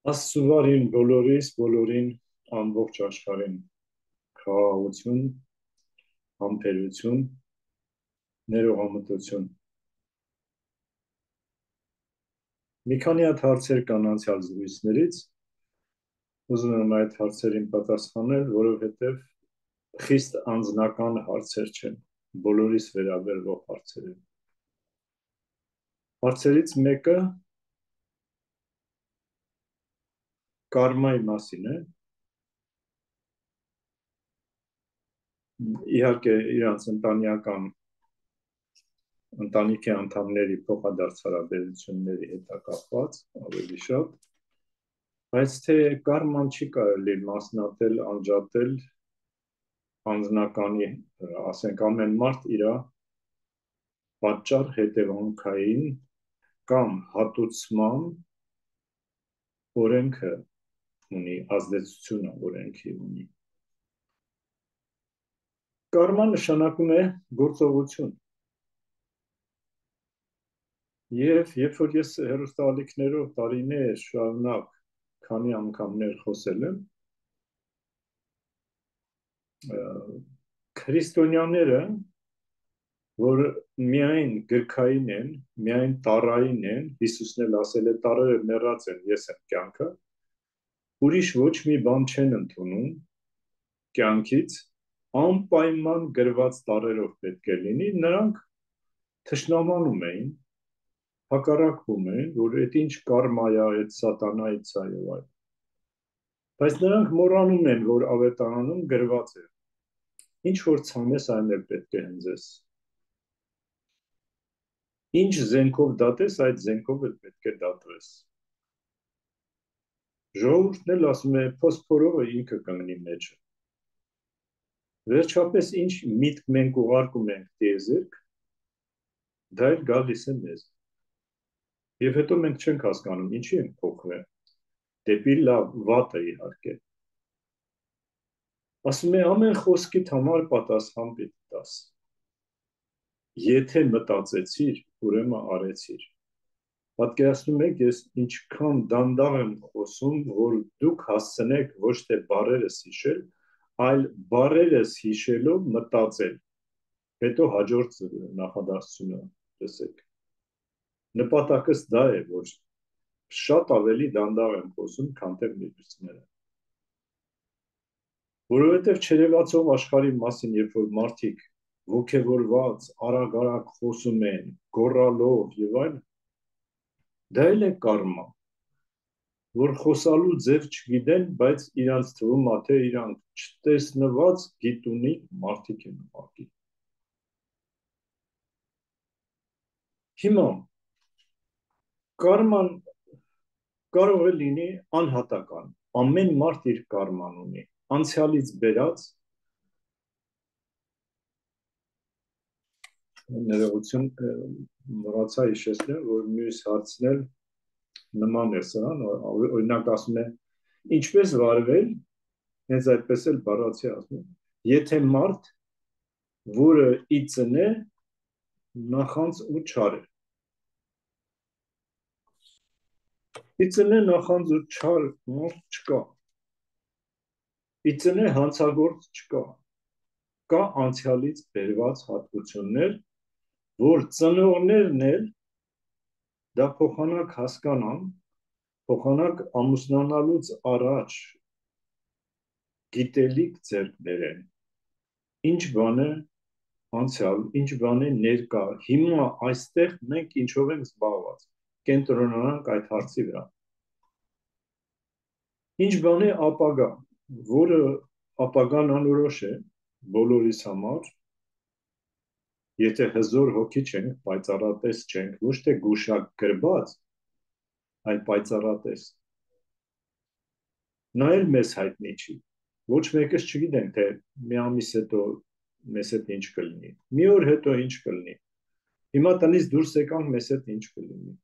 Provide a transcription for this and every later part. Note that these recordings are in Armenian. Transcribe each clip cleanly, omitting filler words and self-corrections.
Աստծուվարին բոլորիս, բոլորին ամբողջ աշխարհին խաղաղություն, համբերություն, ներողամտություն։ Մի քանի հատ հարցեր կան անցյալ զրույցներից, ուզում եմ այդ հարցերին պատասխանել, որովհետև խիստ անձնական հարցեր չեն, բոլորիս վերաբերվող հարցեր են։ Հարցերից մեկը կարմայի մասին է, իհարկե իրանց ընտանիքի անդամների փոխադարձ հարաբերությունների հետ կապված ավելի շատ, բայց թե կարման չի կարելի մասնատել, անջատել անձնականի, ասենք ամեն մարդ իր պատճառ հետևանքային կամ հատուցման օրենքը ունի, ազդեցությունը օրենքի ունի։ Կարմա նշանակում է գործողություն։ Եվ երբ որ ես հեռուստաալիքներով տարիներ շարունակ քանի անգամներ խոսել եմ, քրիստոնյաները, որ միայն գրքային են, միայն տառային են, Հիսուսն էլ ասել է տառերը մեռած են, ես եմ կյանքը, ուրիշ ոչ մի բան չեն ընդունում կյանքից, անպայման գրված տառերով պետք է լինի, նրանք թշնամանում էին, հակառակվում են, որ այդ ինչ կարմայա, այդ սատանայից է եւ այլն։ Բայց նրանք մոռանում են, որ ավետարանում գրված է. ինչ որ ցանես, այն էլ պետք է հնձես։ Ինչ զենքով դատես, այդ զենքով էլ պետք է դատվես։ Ժողովուրդն էլ ասում է, փոսփորովը ինքը կմնի մեջը։ Վերջապես ինչ միտք մենք ուղարկում ենք տիեզերք, դա էլ գալիս է մեզ։ Եվ հետո մենք չենք հասկանում, ինչի ենք փոխվել, դեպի լավ, վատը իհարկե։ Ասում է, ամեն խոսքիդ համար պատասխան պիտի տաս։ Եթե մտածեցիր, ուրեմն արեցիր։ Պատկերացնում եք, ես ինչքան դանդաղ եմ խոսում, որ դուք հասցնեք ոչ թե բառերս հիշել, այլ բառերս հիշելով մտածել։ Հետո հաջորդ նախադասությունը լսեք։ Նպատակս դա է, որ շատ ավելի դանդաղ եմ խոսում, քան թե մյուսները։ Որովհետև չերևացող աշխարհի մասին, երբ որ մարդիկ ոգևորված, արագ-արագ խոսում են, գոռալով եւ այլն, դա էլ է կարմա, որ խոսալու ձև չգիտեն, բայց իրանց թվում է, թե իրանք չտեսնված գիտունիկ մարդիկ են ուղղակի։ Հիմա կարման կարող է լինի անհատական, ամեն մարդ իր կարման ունի, անցյալից բերած, ներողություն, մոռացա հիշեցնել, որ մյուս հարցն էլ նման է սրան, օրինակ ասում է, ինչպես վարվել, հենց այդպես էլ բառացի ասում է, եթե մարդ, որը ի ծնե նախանձ ու չար է։ Ի ծնե նախանձ ու չար մարդ չկա։ Ի ծնե հանցագործ չկա։ Կա անցյալից բերված հատկություններ, որ ծնողներն էլ դա փոխանակ հասկանան, փոխանակ ամուսնանալուց առաջ գիտելիք ձեռք բերեն, ինչ բան է անցյալ, ինչ բան է ներկա, հիմա այստեղ մենք ինչով ենք զբաղված, կենտրոնանանք այդ հարցի վրա։ Ինչ բան է ապագա, որը ապագան անորոշ է բոլորիս համար, եթե հզոր հոգի չենք, պայծառատես չենք, ոչ թե գուշակ գրված, այլ պայծառատես։ Նա էլ մեզ հայտնի չի։ Ոչ մեկս չգիտենք, թե մի ամիս հետո մեզ հետ ինչ կլինի, մի օր հետո ինչ կլինի։ Հիմա տնից դուրս եկանք, մեզ հետ ինչ կլինի։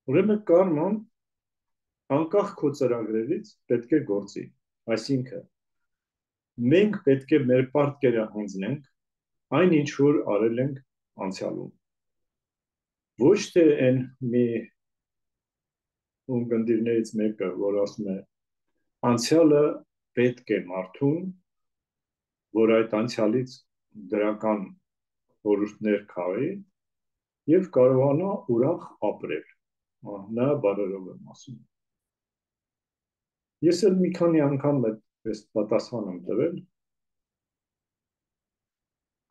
Ուրեմն կարման անկախ քո ծրագրերից պետք է գործի, այսինքն մենք պետք է մեր պարտքերը հանձնենք այն ինչ որ արել ենք անցյալում։ Ոչ թե այն մի ունկնդիրներից մեկը, որ ասում է, անցյալը պետք է մարդուն, որ այդ անցյալից դրական որոշներ քաղի եւ կարողանա ուրախ ապրել։ Նա բարերով եմ ասում։ Ես էլ մի քանի անգամ այս պատասխան եմ տվել։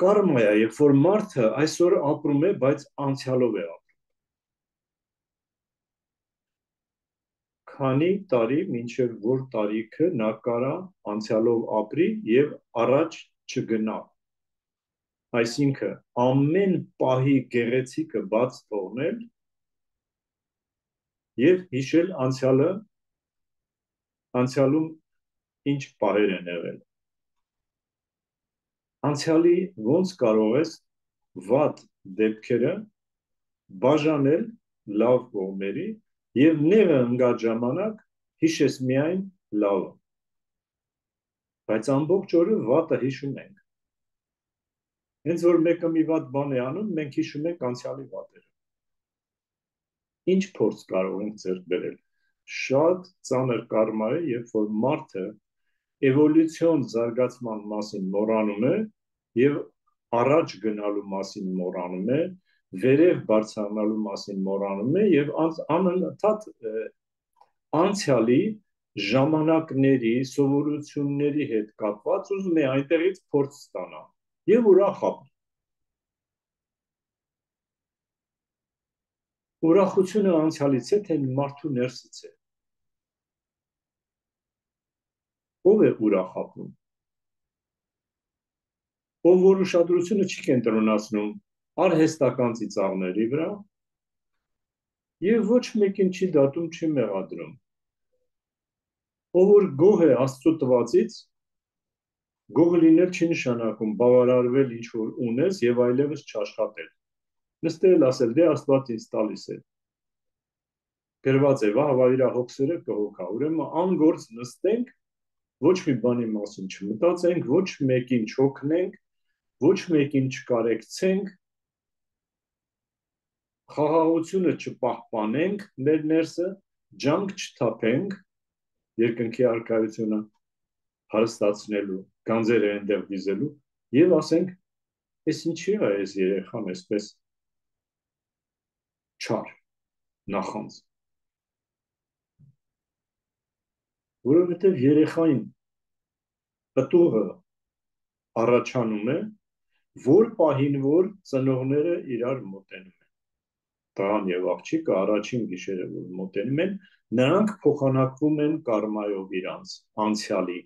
Կարմա է, երբ որ մարդը այսօր ապրում է, բայց անցյալով է ապրում։ Քանի տարի, մինչև որ տարիքը նա կարա անցյալով ապրի եւ առաջ չգնա։ Այսինքն ամեն պահի գեղեցիկը բաց թողնել եւ հիշել անցյալում ինչ պահեր են եղել։ Անցյալի ոնց կարող ես վատ դեպքերը բաժանել լավ կողմերի եւ նեղը ընկած ժամանակ հիշես միայն լավը։ Բայց ամբողջ օրը վատը հիշում ենք։ Հենց որ մեկը մի վատ բան է անում, մենք հիշում ենք անցյալի վատերը։ Ինչ փորձ կարող ենք ձեռք բերել։ Շատ ծանր կարմա է, երբ որ մարդը էվոլյուցիոն զարգացման մասին մոռանում է եւ առաջ գնալու մասին մոռանում է, վերև բարձրանալու մասին մոռանում է եւ անընդհատ անցյալի ժամանակների, սովորությունների հետ կապված ուզում է այնտեղից փորձ ստանալ եւ ուրախ ապրել։ Ուրախությունը անցյալից է, թե մարդու ներսից է։ Ով է ուրախ ապրում։ Ով որ ուշադրությունը չի կենտրոնացնում արհեստական ծիծաղների վրա եւ ոչ մեկին չի դատում, չի մեղադրում։ Ով որ գոհ է Աստծո տվածից, գոհ լինել չի նշանակում բավարարվել ինչ որ ունես եւ այլևս չաշխատել։ Նստել ասել դե Աստված ինձ տալիս է։ Գրված է, վահ իր հոգսերը կհոգա։ Ուրեմն անգործ նստենք, ոչ մի բանի մասին չմտածենք, ոչ մեկին չօգնենք, ոչ մեկին չկարեկցենք, խաղաղությունը չպահպանենք մեր ներսը, ջանք չթափենք երկնքի արքայությունը հարստացնելու, գանձերը այնտեղ դիզելու եւ ասենք, «Էս ինչի է այս երեխան այսպես չար, նախանձ»։ Որովհետեւ երեխային պտուղը առաջանում է, որ պահին որ ծնողները իրար մոտենում են։ Տղան եւ աղջիկը առաջին գիշերը որ մոտենում են, նրանք փոխանակվում են կարմայով իրանց անցյալի։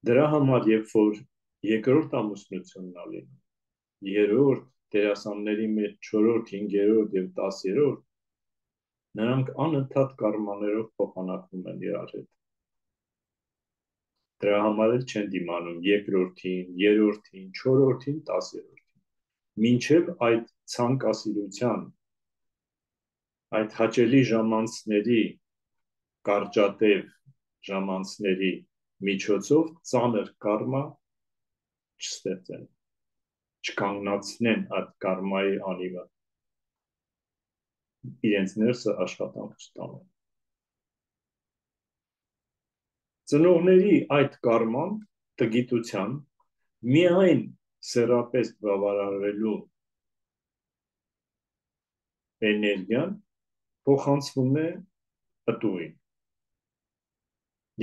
Դրա համար, երբ որ երկրորդ ամուսնությունն ա լինում, երրորդ, դերասանների մեջ 4-րդ, 5-րդ եւ 10-րդ, նրանք անընդհատ կարմաներով փոխանակվում են իրար հետ։ Դրա համար էլ չեն դիմանում երկրորդին, երրորդին, 4-րդին, 10-րդին։ Մինչև այդ ցանկասիրության, այդ հաճելի ժամանցների, կարճատև ժամանցների միջոցով ծանր կարմա չստեղծեն, չկանգնացնեն այդ կարմայի անիվը, իրենց ներսը աշխատանք չտանեն։ Ծնողների այդ կարման տգիտության միայն սեռապես բավարարվելու էներգիան փոխանցվում է պտուղին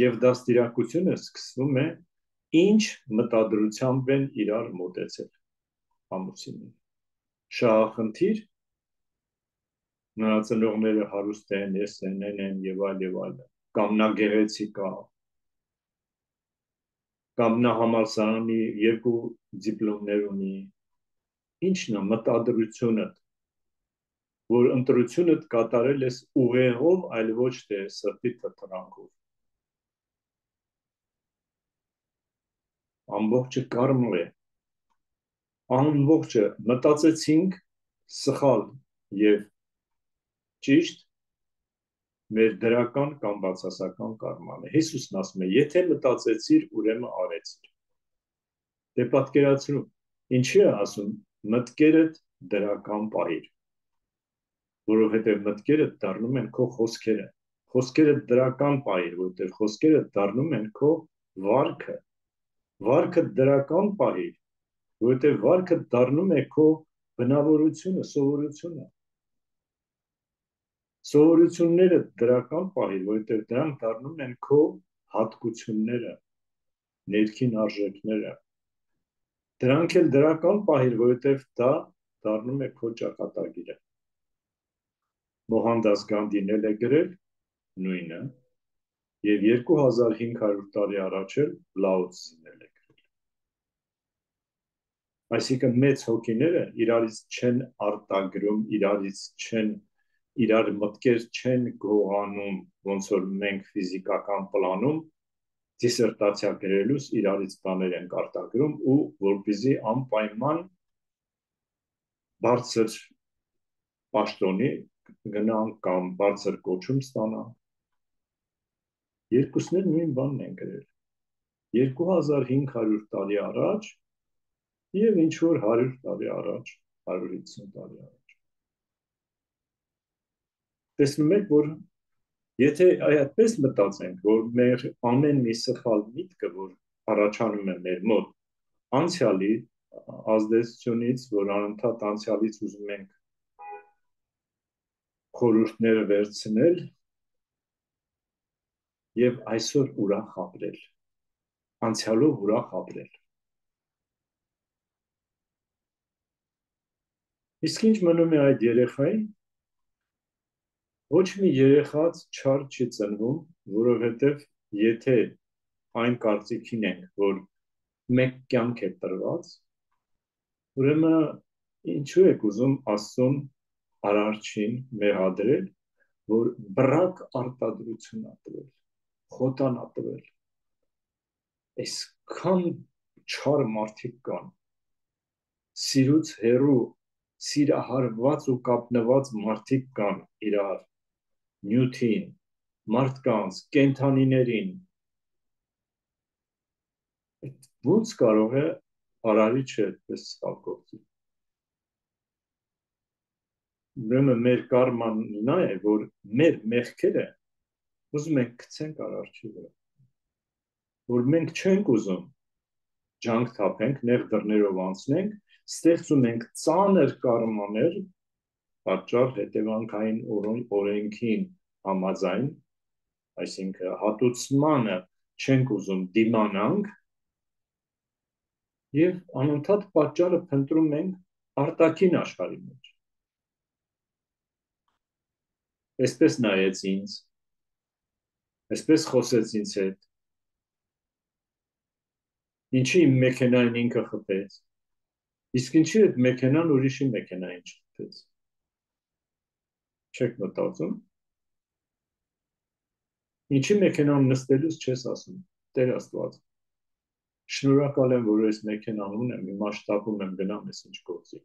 եւ դաստիարակությունը սկսվում է ինչ մտադրությամբ են իրար մոտեցել ամուսինին։ Շահախնդիր, նրա ծնողները հարուստ են, ես են եւ այլ, կամ նա գեղեցիկ է, կամ նա համալսարանի 2 դիպլոմներ ունի, ինչն է մտադրությունը, որ ընտրությունդ կատարել ես ուղեղով, այլ ոչ թե սրտի թթրանքով։ Ամբողջը կարմա է, ամբողջը մտածեցինք սխալ եւ ճիշտ մեր դրական կամ բացասական կարման է։ Հիսուսն ասում է, եթե մտածեցիր, ուրեմն արեցիր։ Դե պատկերացրու, ինչի է ասում, մտքերդ դրական պահիր, որովհետև մտքերը դառնում են քո խոսքերը։ Խոսքերը դրական պահիր, որովհետև խոսքերը դառնում են քո վարքը։ Վարքը դրական պահիր, որովհետև վարքը դառնում է քո բնավորությունը, սովորությունը։ Սովորությունները դրական պահիր, որովհետև դրանք դառնում են քո հատկությունները, ներքին արժեքները։ Դրանք էլ դրական պահիր, որովհետև դա դառնում է քո ճակատագիրը։ Մոհանդաս Գանդին էլ է գրել նույնը, եւ 2500 տարի առաջ էլ Լաո Ցզին էլ է գրել։ Այսինքն մեծ հոգիները իրարից չեն արտագրում, իրար մտքեր չեն գողանում, ոնց որ մենք ֆիզիկական պլանում դիսերտացիա գրելուց իրարից բաներ ենք արտագրում ու որպեսզի անպայման բարձր պաշտոնի գնան կամ բարձր կոչում ստանան։ Երկուսն էլ նույն բանն են գրել 2500 տարի առաջ եւ ինչ որ 100 տարի առաջ, 150 տարի առաջ։ Տեսնում եք, որ եթե այդպես մտածենք, որ մեր ամեն մի սխալ միտքը, որ առաջանում է մեր մոտ անցյալի ազդեցությունից, որ անընդհատ անցյալից ուզում ենք խորհուրդները վերցնել եւ այսօր ուրախ ապրել, անցյալով ուրախ ապրել։ Իսկ ինչ մնում է այդ երեխային։ Ոչ մի երեխաց չար չի ծնվում, որովհետև եթե այն կարծիքին ենք, որ մեկ կյանք է տրված, ուրեմն ինչու եք ուզում Աստծուն արարչին մեղադրել, որ բռակ արտադրություն ա տվել, խոտան ա տվել։ Այսքան չար մարդիկ կան, սիրուց հեռու, սիրահարված ու կապնված մարդիկ կան իրար, նյութին, մարդկանց, կենդանիներին։ Ոնց կարող է արարիչը այդպես սխալ գործել։ Ուրեմն մեր կարման նա է, որ մեր մեղքերը ուզում ենք գցենք արարչի վրա, որ մենք չենք ուզում ջանք թափենք, նեղ դռներով անցնենք, ստեղծում ենք ծանր կարմաներ, պատճառ հետևանքային օրենքին համաձայն, այսինքն հատուցմանը չենք ուզում դիմանանք եւ անընդհատ պատճառը փնտրում ենք արտաքին աշխարհի մեջ։ Այսպես նայեց ինձ, այսպես խոսեց ինձ հետ, ինչի իմ մեքենային ինքը խփեց, իսկ ինչի այդ մեքենան ուրիշի մեքենային չխփեց։ Չեք մտածում։ Ինչի մեքենան նստելուց չես ասում, Տեր Աստված, շնորհակալ եմ, որ այս մեքենան ունեմ, հիմա շտապում եմ գնամ ես ինչ գործի։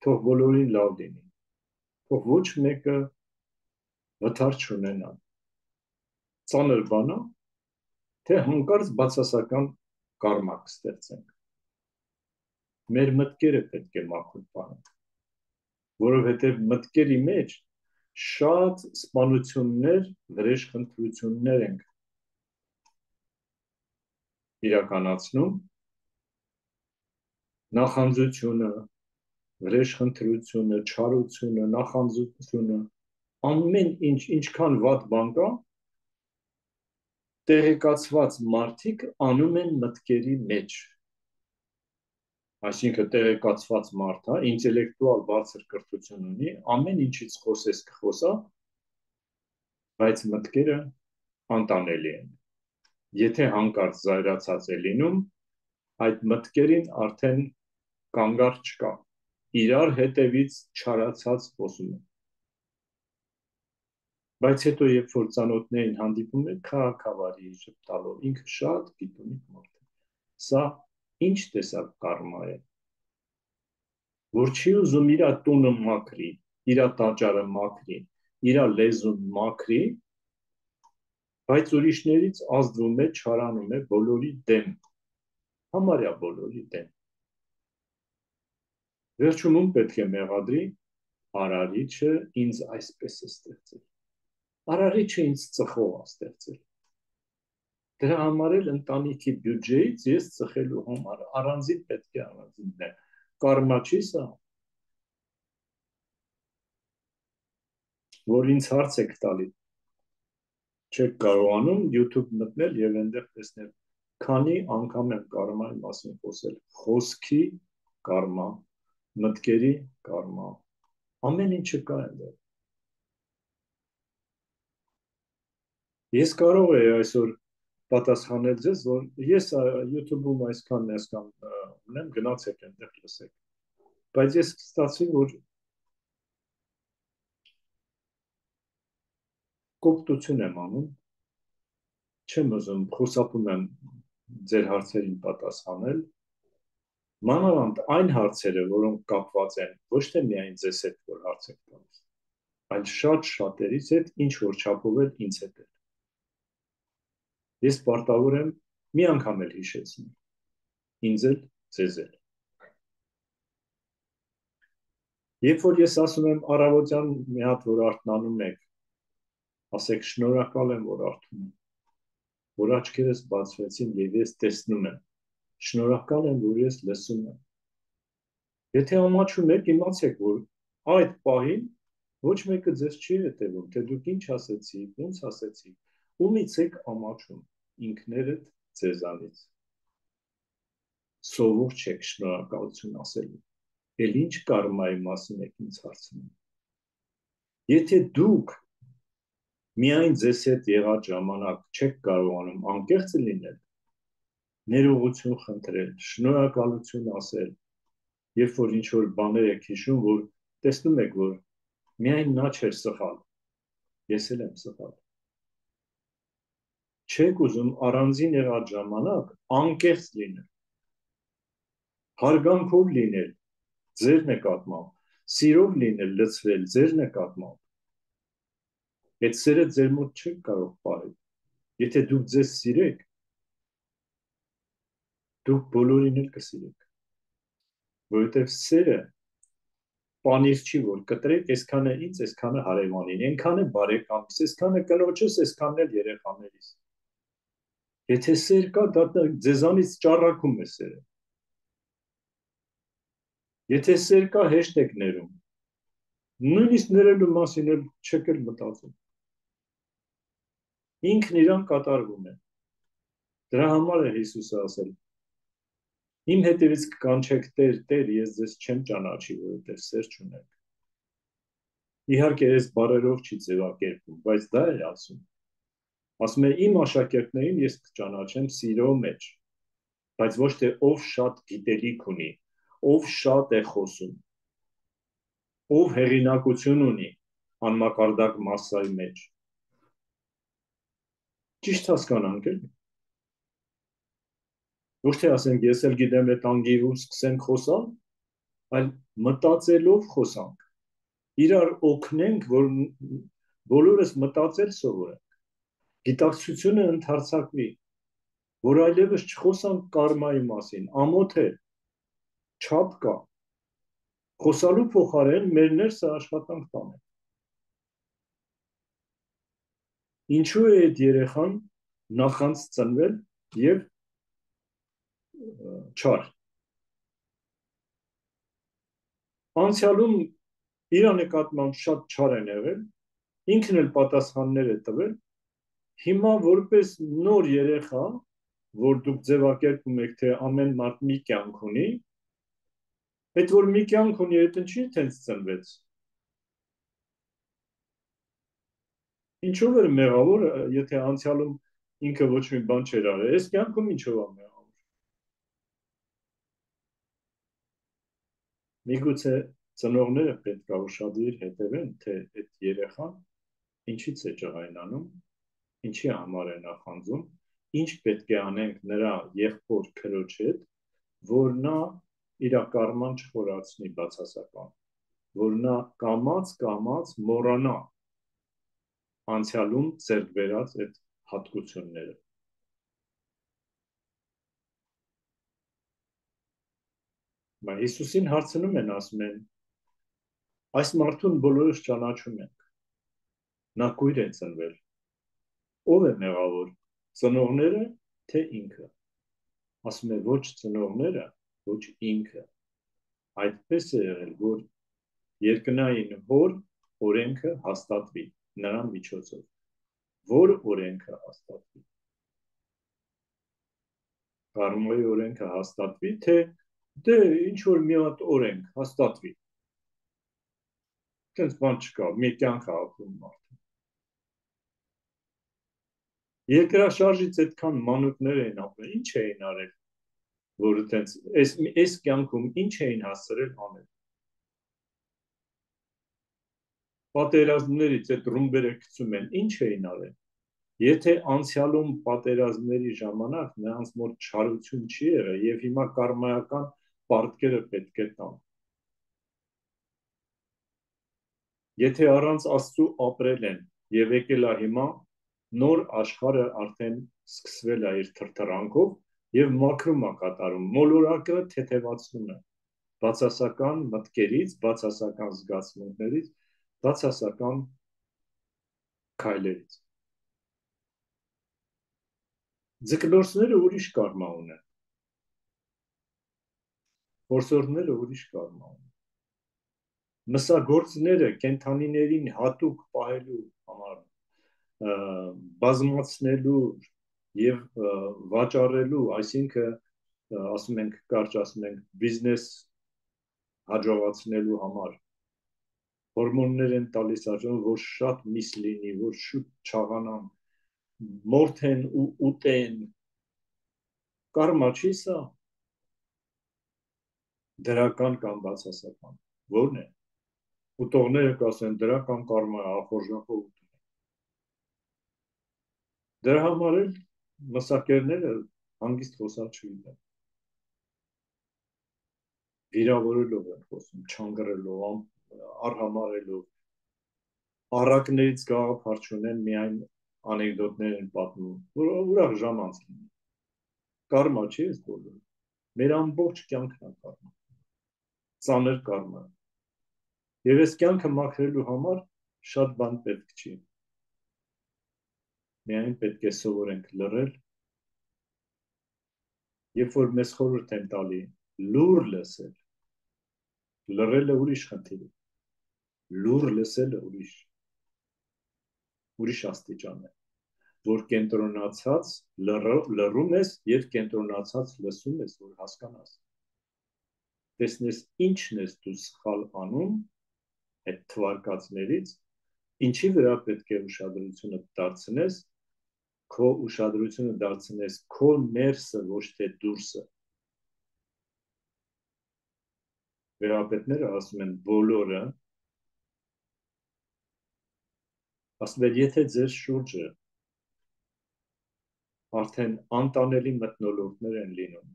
Թող բոլորին լավ լինի։ Թող ոչ մեկը վթար չունենա։ Ծանր բան է, թե հանկարծ բացասական կարմա կստեղծենք։ Մեր մտքերը պետք է մաքուր պահենք, որովհետև մտքերի մեջ շատ սպանություններ, վրեժխնդրություններ ենք իրականացնում, նախանձությունը, վրեժխնդրությունը, չարությունը, նախանձությունը, ամեն ինչ, ինչքան վատ բան կա, տեղեկացված մարդիկ անում են մտքերի մեջ։ Այսինքն տեղեկացված մարդը, ինտելեկտուալ բարձր կրթություն ունի, ամեն ինչից խոսես կխոսա, բայց մտքերը անտանելի են։ Եթե հանկարծ զայրացած է լինում, այդ մտքերին արդեն կանգառ չկա, իրար հետևից չարացած խոսում են։ Բայց հետո երբ որ ծանոթներին հանդիպում են, քաղաքավարի ժպտալով, ինքը շատ գիտունիկ մարդ է։ Սա ինչ տեսակ կարմա է, որ չի ուզում իր տունը մաքրի, իր տաճարը մաքրի, իր լեզուն մաքրի, բայց ուրիշներից ազդվում է, չարանում է բոլորի դեմ, համարյա բոլորի դեմ։ Վերջում ում պետք է մեղադրի, Արարիչը ինձ այսպես է ստեղծել։ Արարիչը ինձ ծխող է ստեղծել։ Դրա համար էլ ընտանիքի բյուջեից ես ծխելու համար առանձին պետք է առանձիններ։ Կարմա չի սա, որ ինձ հարց եք տալի։ Չեք կարողանում YouTube մտնել եւ այնտեղ տեսնել քանի անգամ եմ կարմայի մասին խոսել։ Խոսքի կարմա, մտքերի կարմա, ամեն ինչը կա այնտեղ։ Ես կարող եի այսօր պատասխանել ձեզ, որ ես YouTube-ում այսքան ունեմ, գնացեք այնտեղ լսեք։ Բայց ես ստացվի, որ կոպտություն եմ անում, չեմ ուզում, խոսապում եմ ձեր հարցերին պատասխանել, մանավանդ այն հարցերը, որոնք կապված են ոչ թե միայն ձեզ հետ, որ հարց եք տալիս, այլ շատ շատերից հետ, ինչ որ չափով էլ ինձ հետ էլ։ Ես պարտավոր եմ մի անգամ էլ հիշեցնել, ինձ էլ, ձեզ էլ։ Երբ որ ես ասում եմ առավոտյան մի հատ որ արթնանում եք, ասեք շնորհակալ եմ, որ արթուն եմ, որ աչքերս բացվեցին եւ ես տեսնում եմ, շնորհակալ եմ, որ ես լսում եմ։ Եթե ամաչում եք, իմացեք, որ այդ պահին ոչ մեկը ձեզ չի հետևում, թե դուք ինչ ասեցիք, ոնց ասեցիք, ումից եք ամաչում, ինքներդ ձեզանից։ Սովոր չեք շնորհակալություն ասելու։ Էլ ինչ կարմայի մասին եք ինձ հարցնում։ Եթե դուք միայն ձեզ հետ եղած ժամանակ չեք կարողանում անկեղծ լինել, ներողություն խնդրել, շնորհակալություն ասել, երբ որ ինչ որ բաներ եք հիշում, որ տեսնում եք, որ միայն նա չէր սխալ, ես էլ եմ սխալ։ Չեք ուզում առանձին եղած ժամանակ անկեղծ լինել, հարգանքով լինել ձեր նկատմամբ, սիրով լինել, լցվել ձեր նկատմամբ։ Այդ սերը ձեր մոտ չեք կարող պահել։ Եթե դուք ձեզ սիրեք, դուք բոլորին էլ կսիրեք։ Որովհետև սերը պանիր չի, որ կտրեք, այսքանը ինձ, այսքանը հարևանին, այնքանը բարեկամիս, այսքանը կնոջս, այսքանն էլ երեխաներիս։ Եթե սեր կա, դա ձեզանից ճառագում է սերը։ Եթե սեր կա, հեշտ եք ներում։ Նույնիսկ ներելու մասին էլ չեք էլ մտածում։ Ինքն իրան կատարվում է։ Դրա համար է Հիսուսը ասել. Իմ հետևից կկանչեք Տեր, Տեր, ես ձեզ չեմ ճանաչի, որովհետև սեր չունեք։ Իհարկե, այս բառերով չի ձևակերպում, բայց դա է ասում։ Ասում է իմ աշակերտներին ես կճանաչեմ սիրո մեջ, բայց ոչ թե ով շատ գիտելիք ունի, ով շատ է խոսում, ով հեղինակություն ունի անմակարդակ massայի մեջ։ Ճիշտ հասկանանք էլի։ Ոչ թե ասենք ես էլ գիտեմ այդ անգիր ու սկսենք խոսալ, այլ մտածելով խոսանք։ Իրար օգնենք, որ բոլորս մտածել սովորենք։ Գիտակցությունը ընդարձակվի, որ այլևս չխոսանք կարմայի մասին, ամոթ է, չափ կա։ Խոսալու փոխարեն մեր ներսը աշխատանք տանենք։ Ինչու է այդ երեխան նախանց ծնվել եւ չար։ Անցյալում իր նկատմամբ շատ չար են եղել, ինքն էլ պատասխաններ է տվել, հիմա որպես նոր երեխա, որ դուք ձևակերպում եք, թե ամեն մարդ մի կյանք ունի, այդ որ մի կյանք ունի, այդ ինչի տենց ծնվեց։ Ինչով էր մեղավոր, եթե անցյալում ինքը ոչ մի բան չէր արել, այս կյանքում ինչով է մեղավոր։ Միգուցե ծնողները պետք է ուշադիր հետևեն, թե այդ երեխան ինչից է ջղայնանում, ինչի համար է նախանձում, ինչ պետք է անենք նրա եղբոր քրոջ հետ, որ նա իր կարման չխորացնի բացասական, որ նա կամաց մոռանա անցյալում ձեռք բերած այդ հատկությունները։ Հիսուսին հարցնում են, ասում են, Այս մարդուն բոլորս ճանաչում ենք։ Նա կույր է ծնվել։ Ով է մեղավոր, ծնողները, թե ինքը։ Ասում է ոչ ծնողները, ոչ ինքը։ Այդպես է եղել, որ երկնային հոր օրենքը հաստատվի նրա միջոցով։ Որ օրենքը հաստատվի։ Կարմոյի օրենքը հաստատվի, թե դե ինչ որ մի հատ օրենք հաստատվի։ Տենց բան չկա, մի կյանք է ապրում մարդը։ Երկրաշարժից այդքան մանուկներ էին ապրել, ինչ էին արել, որ տենց այս կյանքում ինչ էին հասցրել անել։ Պատերազմներից այդ ռումբերը գցում են, ինչ էին արել։ Եթե անցյալում պատերազմների ժամանակ նրանց մոտ չարություն չի եղել եւ հիմա կարմայական պարտքերը պետք է տան։ Եթե առանց Աստծու ապրել են եւ եկել է հիմա, նոր աշխարհը արդեն սկսվել է իր թրթրանքով եւ մաքրում է կատարում, մոլորակը թեթևացնում է բացասական մտքերից, բացասական զգացմունքներից, բացասական քայլերից։ Ձկնորսները ուրիշ կարմա ունեն։ Որսորդները ուրիշ կարմա ունեն։ Մսագործները կենթանիներին հատուկ պահելու համար, բազմացնելու եւ վաճառելու, այսինքն ասում ենք կարճ ասում ենք բիզնես հաջողացնելու համար հորմոններ են տալիս աջոն, որ շատ միս լինի, որ շուտ չաղանան, մորթեն ու ուտեն։ Կարմա չի սա։ Դրական կամ բացասական։ Որն է։ Ուտողները կասեն դրական կարմա ախորժակով ուտում։ Դրա համար էլ մսակերները հանգիստ խոսալ չգիտեն։ Վիրավորելով են խոսում, չանգրելով, արհամարելով, առակներից գաղափար չունեն, միայն անեկդոտներ են պատմում, որ ուրախ ժամանց լինի։ Կարմա չի էս բոլորը։ Մեր ամբողջ կյանքն է կարմա։ Ծանր կարմա։ Եվ այս կյանքը մաքրելու համար շատ բան պետք չի։ Միայն պետք է սովորենք լռել, երբ որ մեզ խորհուրդ են տալի լուր լսել, լռելը ուրիշ խնդիր է, լուր լսելը ուրիշ աստիճան է, որ կենտրոնացած լռում ես և կենտրոնացած լսում ես, որ հասկանաս, տեսնես ինչն ես դու սխալ անում այդ թվարկածներից, ինչի վրա պետք է ուշադրությունը դարձնես, քո ուշադրությունը դարձնես քո ներսը, ոչ թե դուրսը։ Վերապետները ասում են բոլորը, ասում են, եթե ձեր շուրջը արդեն անտանելի մթնոլորտներ են լինում,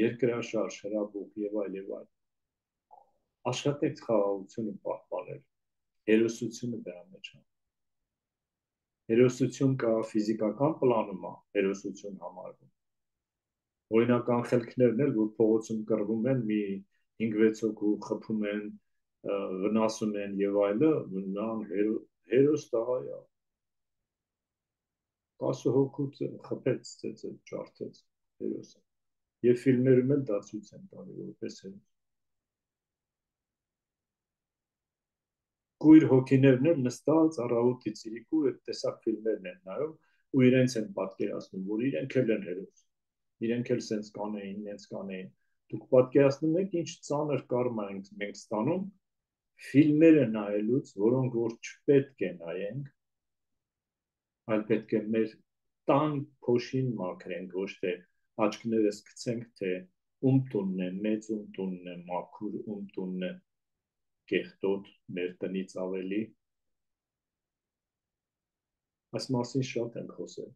երկրաշարժ, հրաբուխ եւ այլ, աշխատեք խաղաղությունը պահպանել, հերոսությունը դրա մեջ է։ Հերոսություն կա ֆիզիկական պլանում է, հերոսություն համարվում։ Օրինակ անխելքներն էլ, որ փողոցում կռվում են, մի 5-6 հոգու խփում են, վնասում են եւ այլը, նրան հերոս տղա է։ 10 հոգու խփեց, ծեծեց, ջարդեց հերոսը։ Եվ ֆիլմերում էլ դա ցույց են տալի, որպես հերոս։ Կույր հոգիներն էլ նստած առավոտից իրիկու այդ տեսակ ֆիլմերն են նայում ու իրենց են պատկերացնում, որ իրենք էլ են հերոս։ Իրենք էլ սենց կանեին, նենց կանեին։ Դուք պատկերացնում եք ինչ ծանր կարմա ենք մենք ստանում ֆիլմերը նայելուց, որոնք որ չպետք է նայենք, այլ պետք է մեր տան փոշին մաքրենք, ոչ թե աչքներս գցենք, թե ում տունն է, մեծ ում տունն է, մաքուր ում տունն է, կեղտոտ, մեր տնից ավելի։ Այս մասին շատ ենք խոսել,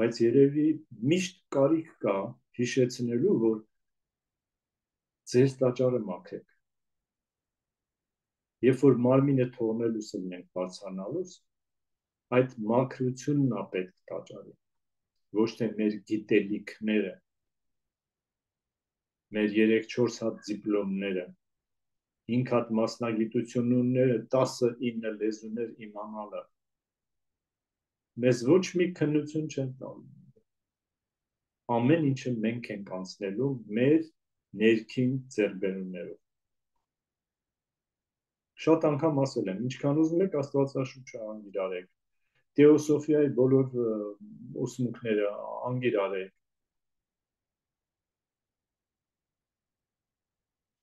բայց երևի միշտ կարիք կա հիշեցնելու, որ ձեր տաճարը մաքրեք։ Երբ որ մարմինը թողնելուս ենք բարձրանալուց, այդ մաքրությունն է պետք տաճարի, ոչ թե մեր գիտելիքները, մեր 3-4 հատ դիպլոմները, 5 հատ մասնագիտությունները 19 լեզուներ իմանալը մեզ ոչ մի քննություն չեն տալու ամեն ինչը մենք ենք անցնելու մեր ներքին ձեռքբերումներով շատ անգամ ասել եմ ինչքան ուզում եք աստվածաշունչը անգիրարեք թեոսոֆիայի բոլոր ուսմունքները անգիրարեք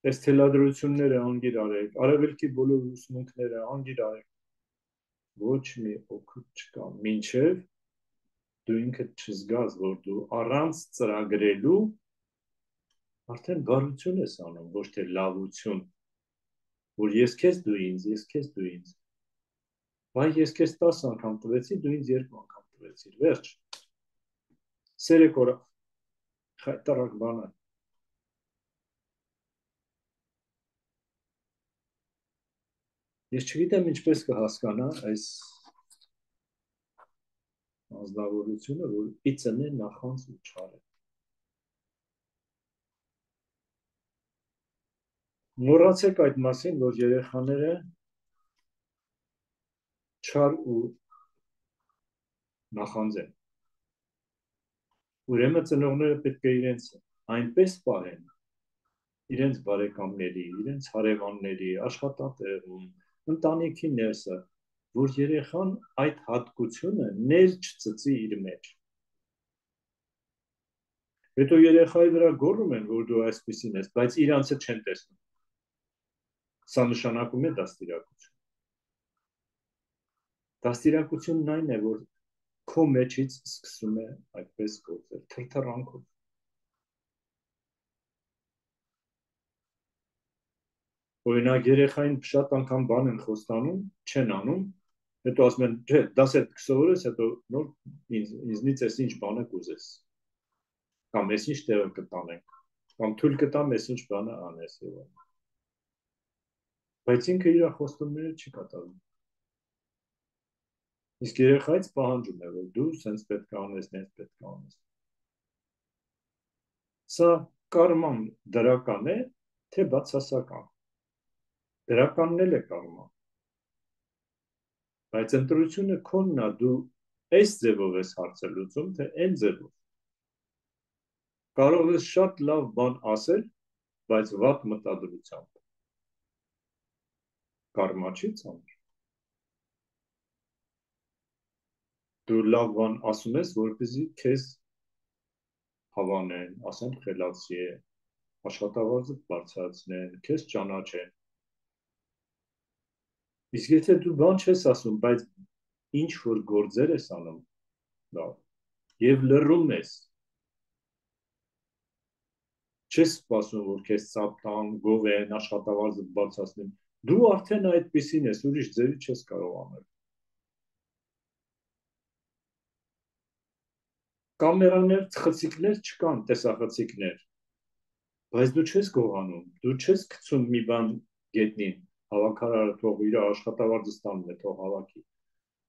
Էսթելադրությունները անգիրարեք, արևելքի բոլոր ուսմունքները անգիրարեք, ոչ մի օգուտ չկա, մինչև դու ինքդ չզգաս, որ դու առանց ծրագրելու արդեն բարություն ես անում, ոչ թե լավություն, որ ես քեզ դու ինձ, ես քեզ դու ինձ, վայ ես քեզ 10 անգամ տվեցի, դու ինձ 2 անգամ տվեցիր, վերջ, սեր է կորա, խայտարակ բան է, Ես չգիտեմ ինչպես կհասկանա այս ազնվորությունը, որ իծն է նախանց ու չար է։ Մոռացեք այդ մասին, որ երեխաները չար ու նախանձ են։ Ուրեմն ծնողները պետք է իրենց այնպես պահեն, իրենց բարեկամների, իրենց հարևանների, աշխատատեղում, ընտանիքի ներսը, որ երեխան այդ հատկությունը ներ չծծի իր մեջ։ Հետո երեխայի վրա գոռում են, որ դու այսպեսին ես, բայց իրանցը չեն տեսնում։ Սա նշանակում է դաստիարակություն։ Դաստիարակությունն այն է, որ քո մեջից սկսում է այդպես գործել, թրթռանքով։ Օրինակ երեխային շատ անգամ բան են խոստանում, չեն անում, հետո ասում են, չէ, դասեր կսովորես, հետո նոր ինձնից ես ինչ բանը կուզես։ Կամ ես ինչ տեղը կտանենք, կամ թույլ կտամ ես ինչ բանը անես եւ այլն։ Բայց ինքը իր խոստումները չի կատարում։ Իսկ երեխայից պահանջում է, որ դու սենց պետք է անես, նենց պետք է անես։ Սա կարման դրական է, թե բացասական։ Դրականն էլ է կարման։ Բայց ընտրությունը քոնն է, դու այս ձևով ես հարցը լուծում, թե այն ձևով։ Կարող ես շատ լավ բան ասել, բայց վատ մտադրությամբ։ Կարմա չի ծանր։ Դու լավ բան ասում ես, որպեսզի քեզ հավանեն, ասեն խելացի է, աշխատավարձը բարձրացնեն, քեզ ճանաչեն։ Իսկ եթե դու բան չես ասում, բայց ինչ որ գործեր ես անում, լավ, եւ լռում ես, չես սպասում, որ քեզ ծապտան, գովեն, աշխատավարձը բարձրացնեն, դու արդեն այդպեսին ես, ուրիշ ձևի չես կարող անել։ Կամերաներ, խցիկներ չկան, տեսախցիկներ, բայց դու չես գողանում, դու չես գցում մի բան գետնին, հավաքարարը թող իր աշխատավարձը ստանում է, թող հավաքի։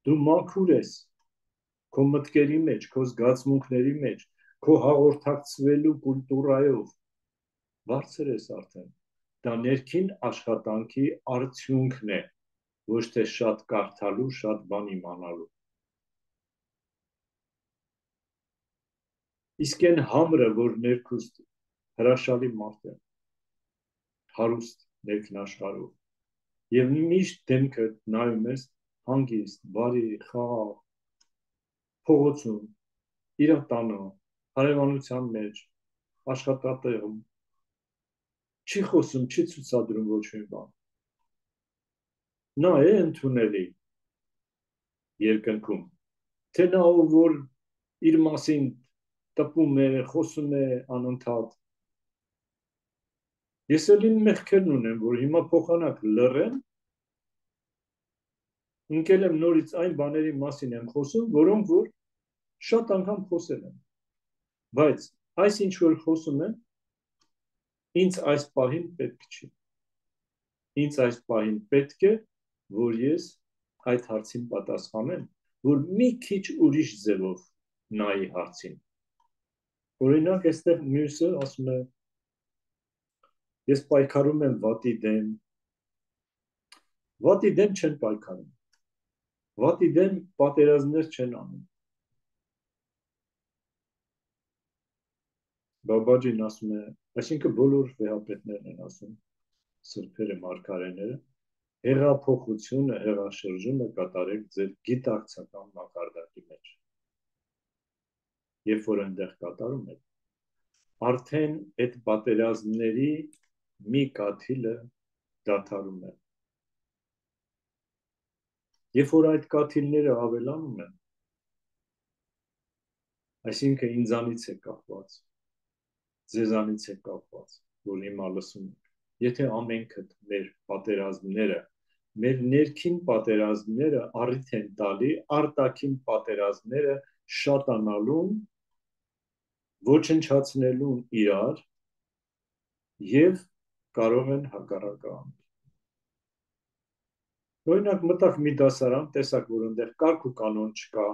Դու մաքուր ես, քո մտքերի մեջ, քո զգացմունքների մեջ, քո հաղորդակցվելու կուլտուրայով, բարձր ես արդեն։ Դա ներքին աշխատանքի արդյունքն է, ոչ թե շատ կարդալու, շատ բան իմանալու։ Իսկ այն համրը, որ ներքուստ հրաշալի մարդ է, հարուստ ներքնաշխարհով, եւ միշտ դեմքը նայում ես հանգիստ, բարի, խաղաղ, փողոցում, իր տանը, հարևանության մեջ, աշխատատեղում, չի խոսում, չի ցուցադրում ոչ մի բան։ Նա է ընդունելի երկնքում, թե նա որ իր մասին տպում է, խոսում է անընդհատ։ Ես էլ իմ մեղքերն ունեմ, որ հիմա փոխանակ լռեմ, ընկել եմ նորից այն բաների մասին եմ խոսում, որոնք որ շատ անգամ խոսել եմ։ Բայց այս ինչ որ խոսում եմ, ինձ այս պահին պետք չի։ Ինձ այս պահին պետք է, որ ես այդ հարցին պատասխանեմ, որ մի քիչ ուրիշ ձևով նայի հարցին։ Օրինակ, այստեղ մյուսը ասում է, ես պայքարում եմ վատի դեմ, Վատի դեմ չեն պայքարում, վատի դեմ պատերազմներ չեն անում։ Բաբաջին ասում է, այսինքն բոլոր վեհապետներն են ասում, սրբերը, մարգարեները, հեղափոխությունը, հեղաշրջումը կատարեք ձեր գիտակցական մակարդակի մեջ։ Երբ որ այնտեղ կատարում եք, արդեն այդ պատերազմների մի կաթիլը դադարում է։ Երբ որ այդ կաթիլները ավելանում են, այսինքն ինձանից է կապված, ձեզանից է կապված, որ հիմա լսում եք։ Եթե ամենքդ մեր պատերազմները, մեր ներքին պատերազմները առիթ են տալի արտաքին պատերազմները շատանալուն, ոչնչացնելուն իրար եւ կարող են հակառակը անել։ Օրինակ մտավ մի դասարան, տեսակ որ այնտեղ կարգ ու կանոն չկա,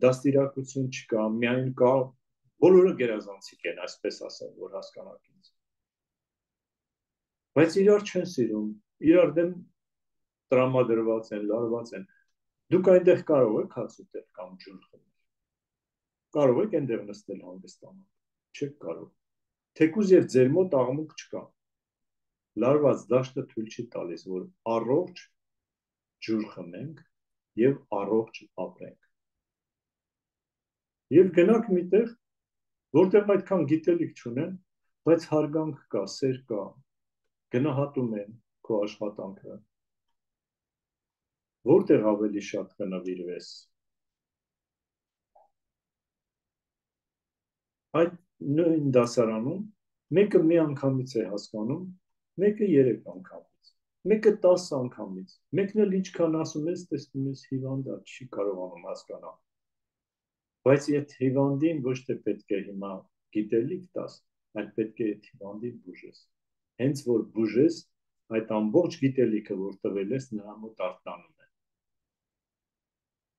դաստիարակություն չկա, միայն կա բոլորը գերազանցիկ են, այսպես ասեմ, որ հասկանաք ինձ։ Բայց իրար չեն սիրում, իրար դեմ տրամադրված են, լարված են։ Դուք այնտեղ կարող եք հաց ուտել կամ ջուր խմել։ Կարող եք այնտեղ նստել հանգստանալ։ Չեք կարող։ Թեկուզ եւ ձեր մոտ աղմուկ չկա։ Լարված դաշտը թույլ չի տալիս, որ առողջ ջուր խմենք եւ առողջ ապրենք։ Եվ գնանք միտեղ, որտեղ այդքան գիտելիք չունեն, բայց հարգանք կա, սեր կա, գնահատում են քո աշխատանքը։ Որտեղ ավելի շատ կնվիրվես։ Այդ նույն դասարանում մեկը մի անգամից է հասկանում, մեկը 3 անգամից, մեկը 10 անգամից, մեկն էլ ինչքան ասում ես, տեսնում ես հիվանդ է, չի կարողանում հասկանալ։ Բայց այդ հիվանդին ոչ թե պետք է հիմա գիտելիք տաս, այլ պետք է այդ հիվանդին բուժես։ Հենց որ բուժես, այդ ամբողջ գիտելիքը, որ տվել ես, նրա մոտ արտանում է։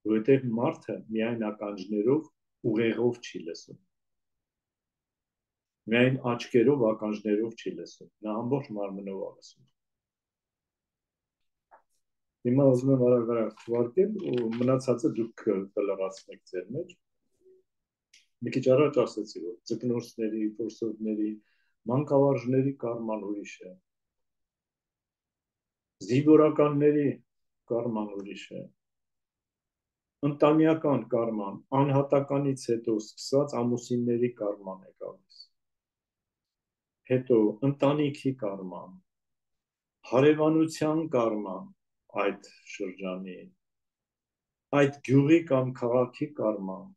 Որովհետև մարդը միայն ականջներով, ուղեղով չի լսում։ Միայն աչքերով, ականջներով չի լսում, նա ամբողջ մարմնով է լսում։ Հիմա ուզում եմ արագ թվարկել ու մնացածը դուք կլրացնեք ձեր մեջ։ Մի քիչ առաջ ասացի, որ ձկնորսների, որսորդների, մանկավարժների կարման ուրիշ է։ Զինվորականների կարման ուրիշ է։ Ընտանեկան կարման, անհատականից հետո սկսած ամուսինների կարման է գալիս։ Հետո ընտանիքի կարման, հարևանության կարման այդ շրջանի, այդ գյուղի կամ քաղաքի կարման,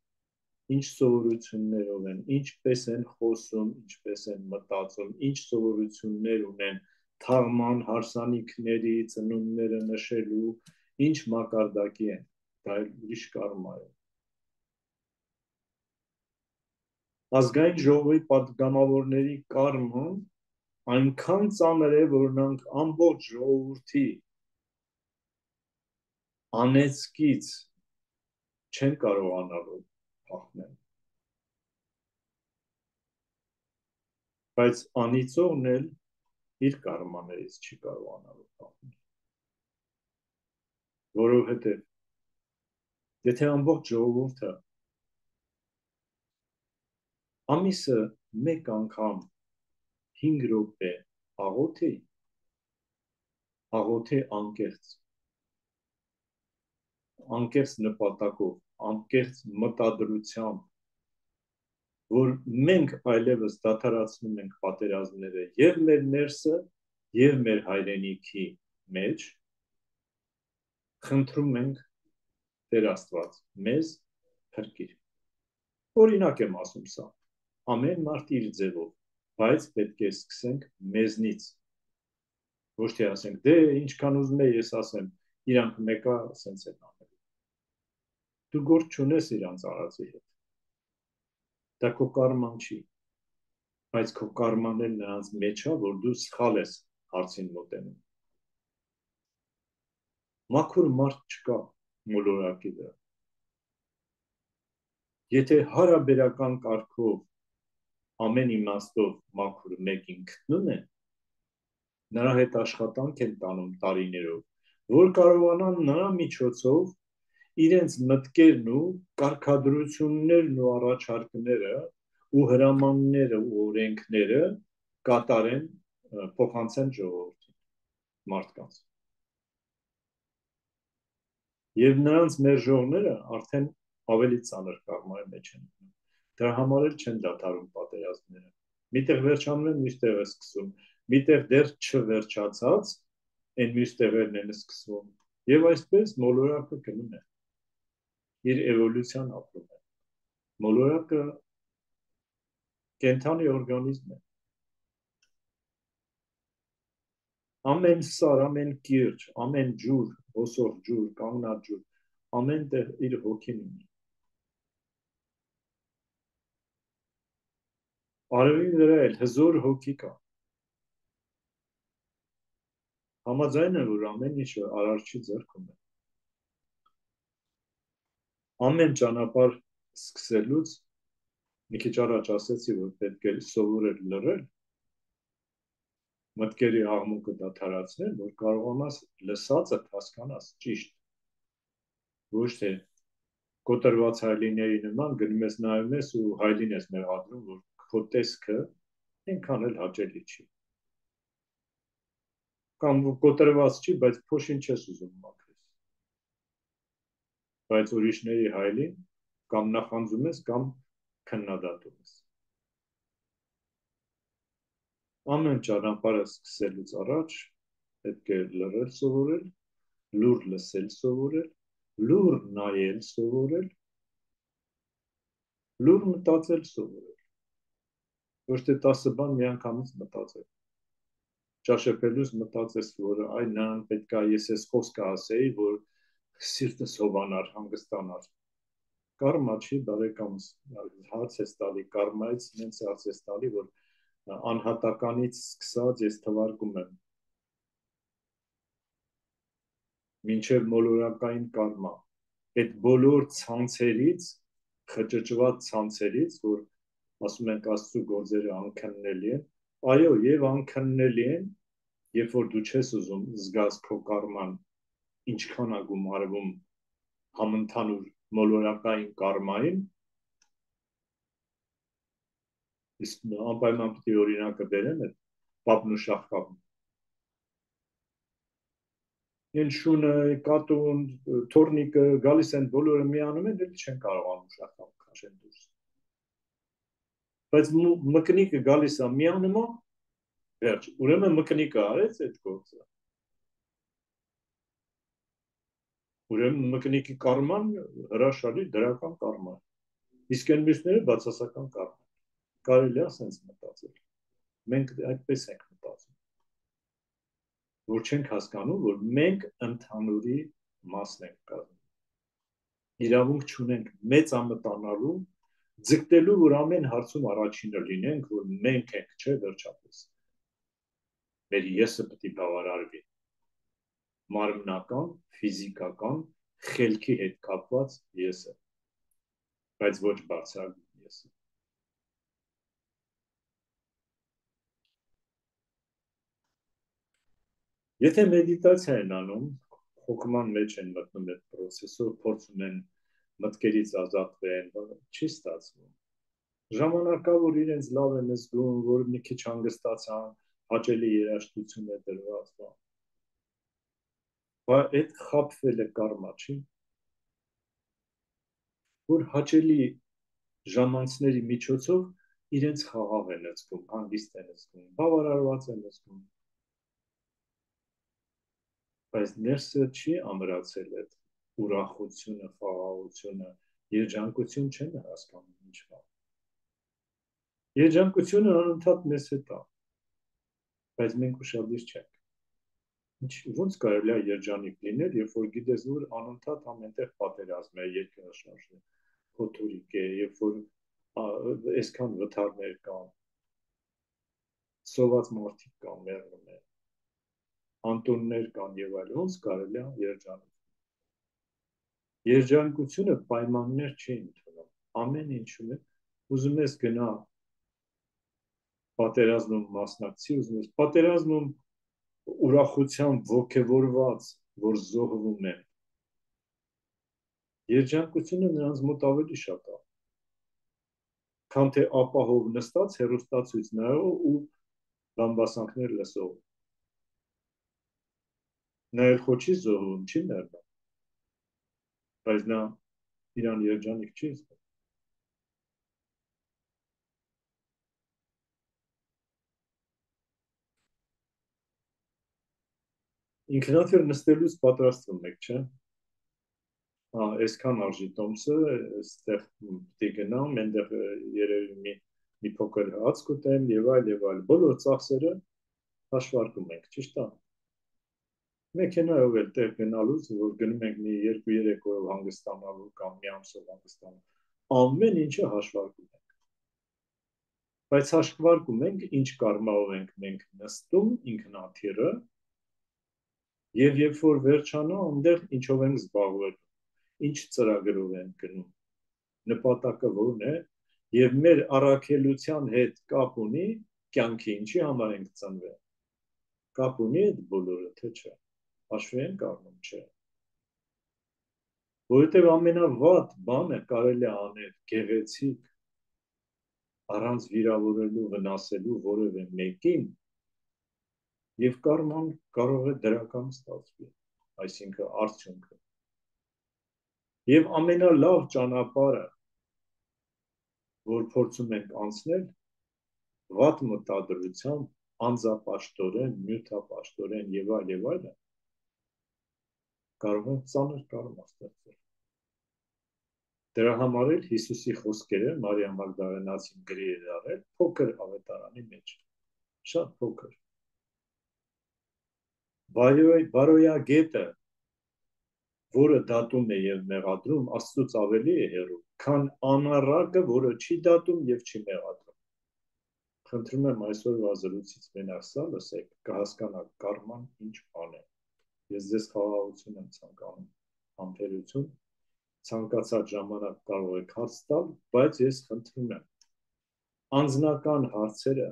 ինչ սովորություններով են, ինչպես են խոսում, ինչպես են մտածում, ինչ սովորություններ ունեն թաղման հարսանիքների ծնունդները նշելու, ինչ մակարդակի են, դա ուրիշ կարմա է։ Ազգային ժողովի պատգամավորների կարմը այնքան ծանր է, որ նրանք ամբողջ ժողովրդի անեծքից չեն կարողանալու փախնել։ Բայց անիծողն էլ իր կարմաներից չի կարողանալու փախնել։ Որովհետև եթե ամբողջ ժողովուրդը ամիսը մեկ անգամ 5 րոպե աղոթի անկեղծ նպատակով, անկեղծ մտադրությամբ, որ մենք այլևս դադարեցնում ենք պատերազմները եւ մեր ներսը, եւ մեր հայրենիքի մեջ, խնդրում ենք Տեր Աստված մեզ փրկիր։ Օրինակ եմ ասում սա, ամեն մարդ իր ձևով, բայց պետք է սկսենք մեզնից։ Ոչ թե ասենք, դե ինչքան ուզում է ես ասեմ, իրանք մեկը սենց են անել։ Դու գործ չունես իրանց արածի հետ։ Դա քո կարման չի, բայց քո կարման էլ նրանց մեջ է, որ դու սխալ ես հարցին մոտենում։ Մաքուր մարդ չկա մոլորակի վրա։ Եթե հարաբերական կարգով ամեն իմաստով մաքուր մեկին գտնում են, նրա հետ աշխատանք են տանում տարիներով, որ կարողանան նրա միջոցով իրենց մտքերն ու կարգադրություններն ու առաջարկները ու հրամանները ու օրենքները կատարեն փոխանցեն ժողովրդին մարդկանց եւ նրանց մերժողները արդեն ավելի ծանր կառմայի մեջ են դրա համար էլ չեն դադարում պատերազմները միտեղ վերջանում են մյուստեղ է սկսում միտեղ դեռ չվերջացած այն մյուս տեղերն են սկսվում եւ այսպես մոլորակը գնում է իր էվոլյուցիան ապրում է մոլորակը կենթանի օրգանիզմ է ամեն սար, ամեն կիրճ, ամեն ջուր, հոսող ջուր, կանգնած ջուր, ամեն տեղ իր հոգին ունի արևի վրա էլ հզոր հոգի կա համաձայն է որ ամեն ինչ արարչի ձեռքում է ամեն ճանապարհ սկսելուց մի քիչ առաջ ասեցի որ պետք է սովորել լռել մտքերի աղմուկը դադարեցնել որ կարողանաս լսածը հասկանաս ճիշտ ոչ թե կոտրված հայլիների նման գնում ես նայում ես ու հայլին ես մեղադրում որ քո տեսքը այնքան էլ հաճելի չի կամ կոտրված չի բայց փոշին չես ուզում մաքրես բայց ուրիշների հայլին կամ նախանձում ես կամ քննադատում ես ամեն ճանապարհը սկսելուց առաջ պետք է լռել սովորել լուր լսել սովորել լուր նայել սովորել լուր մտածել սովորել ոչ թե 10 բան միանգամից մտածել ճաշեպելուց մտածես որ այ նրան պետք է ես այս խոսքը ասեի որ սիրտս հովանար հանգստանար կարմա չի բարեկամս հարց ես տալի կարմայից ինձ հարց ես տալի որ անհատականից սկսած ես թվարկում եմ մինչև մոլորակային կարմա այդ բոլոր ցանցերից խճճված ցանցերից որ ասում ենք աստծո գործերը անքննելի են այո եւ անքննելի են երբ որ դու չես ուզում զգաս քո կարման ինչքան է գումարվում համընդհանուր մոլորակային կարմային իսկ անպայման պետք է օրինակը բերեմ այդ պապն ու շախկապն են շունը կատուն թորնիկը գալիս են բոլորը միանում են դեռ չեն կարողանում շախկապ քաշեն դուրս բայց մկնիկը գալիս է միանում է վերջ ուրեմն մկնիկը արեց այդ գործը ուրեմն մկնիկի կարման հրաշալի դրական կարմա իսկ այն մյուսները բացասական կարմա կարելի է ասենց մտածել մենք այդպես ենք մտածում որ չենք հասկանում որ մենք ընդհանուրի մասն ենք կազմում իրավունք չունենք մեծ ամտանալու ձգտելու որ ամեն հարցում առաջինը լինենք որ մենք ենք չէ վերջապես մեր եսը պետք է բավարարվի մարմնական ֆիզիկական խելքի հետ կապված եսը բայց ոչ բարձրագույն եսը եթե մեդիտացիա են անում հոգման մեջ են մտնում այդ process-ով փորձում են մտքերից ազատվեն չի ստացվում ժամանակավոր իրենց լավ են զգում որ մի քիչ հանգստացան հաճելի երաժշտություն է դրված բայց այդ խաբվել է կարմա չի որ հաճելի ժամանցների միջոցով իրենց խաղաղ են զգում հանգիստ են զգում բավարարված են զգում բայց ներսը չի ամրացել այդ ուրախությունը խաղաղությունը երջանկություն չեն հասկանում ինչ բան երջանկությունը անընդհատ մեզ հետ է բայց մենք ուշադիր չենք ոնց կարելի է երջանիկ լինել երբ որ գիտես որ անընդհատ ամենտեղ պատերազմ է երկրաշարժ է փոթորիկ է երբ որ այսքան վթարներ կան սոված մարդիկ կան մեռնում են անտուններ կան եւ այլն ոնց կարելի է երջանկությունը պայմաններ չի ընդունում ամեն ինչում է ուզում ես գնա պատերազմում մասնակցի ուզում ես պատերազմում ուրախությամբ ողջևորված որ զոհվում են։ Երջանկությունը նրանց մոտ ավելի շատ է, քան թե ապահով նստած հեռուստացույց նայող ու բամբասանքներ լսող։ Նա էլ խոչի զոհվում չի ներնա, բայց նա իրան երջանիկ չի զգում։ Ինքնաթիռ նստելուց պատրաստվում եք, չէ՞։ Այսքան արժի տոմսը, այստեղ պետք է գնամ, այնտեղ երևի մի փոքր հաց կուտեմ եւ այլ եւ այլ։ Բոլոր ծախսերը հաշվարկում ենք, ճիշտ է։ Մեքենայով էլ տեղ գնալուց, որ գնում ենք մի 2-3 օրով հանգստանալու կամ մի ամսով հանգստանալու, ամեն ինչը հաշվարկում ենք։ Բայց հաշվարկում ենք, ինչ կարմարով ենք մենք նստում ինքնաթիռը եւ երբ որ վերջանա, այնտեղ ինչով ենք զբաղվել, ինչ ծրագրով ենք գնում, նպատակը որն է եւ մեր առաքելության հետ կապ ունի կյանքի ինչի համար ենք ծնվել։ Կապ ունի այդ բոլորը, թե չէ։ Հաշվի ենք առնում, չէ։ Որովհետև ամենավատ բանը կարելի է անել գեղեցիկ, առանց վիրավորելու, վնասելու որևէ մեկին, եւ կարման կարող է դրական ստացվի, այսինքն արդյունքը։ Եվ ամենալավ ճանապարհը, որ փորձում ենք անցնել, վատ մտադրությամբ, անձապաշտորեն, նյութապաշտորեն եւ այլն, կարող է ծանր կարմա ստեղծել։ Դրա համար էլ Հիսուսի խոսքերը Մարիամ Մագդալենացին գրի էր արել փոքր ավետարանի մեջ, շատ փոքր։ Բարոյագետը, որը դատում է եւ մեղադրում, Աստծուց ավելի է հեռու, քան անառակը, որը չի դատում եւ չի մեղադրում։ Խնդրում եմ այսօրվա զրույցից մենակ սա լսեք, կհասկանաք կարման ինչ բան է։ Ես ձեզ խաղաղություն եմ ցանկանում, համբերություն, ցանկացած ժամանակ կարող եք հարց տալ, բայց ես խնդրում եմ անձնական հարցերը,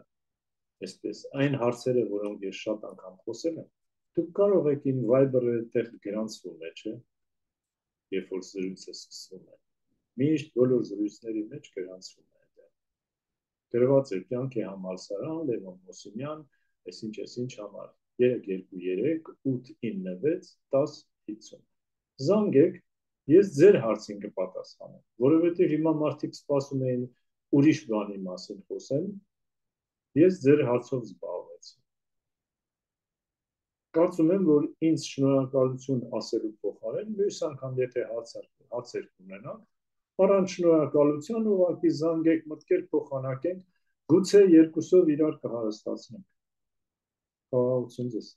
այսպես այն հարցերը, որոնք ես շատ անգամ խոսել եմ, դուք կարող եք իմ Viber-ը այդտեղ գրանցվում է, չէ՞, երբ որ զրույցը սկսվում է։ Միշտ բոլոր զրույցների մեջ գրանցվում է այդտեղ։ Գրված է կյանքի համալսարան, Լևոն Մոսիմյան, այսինչ համար 323 896 1050։ Զանգեք, ես ձեր հարցին կպատասխանեմ, որովհետև հիմա մարդիկ սպասում էին ուրիշ բանի մասին խոսեն, ես ձեր հարցով զբաղվեցի։ Կարծում եմ, որ ինձ շնորհակալություն ասելու փոխարեն մյուս անգամ եթե հարցեր կունենաք, առանց շնորհակալության ուղղակի զանգեք, մտքեր փոխանակենք, գուցե երկուսով իրար կհարստացնենք։ Խաղաղություն ձեզ։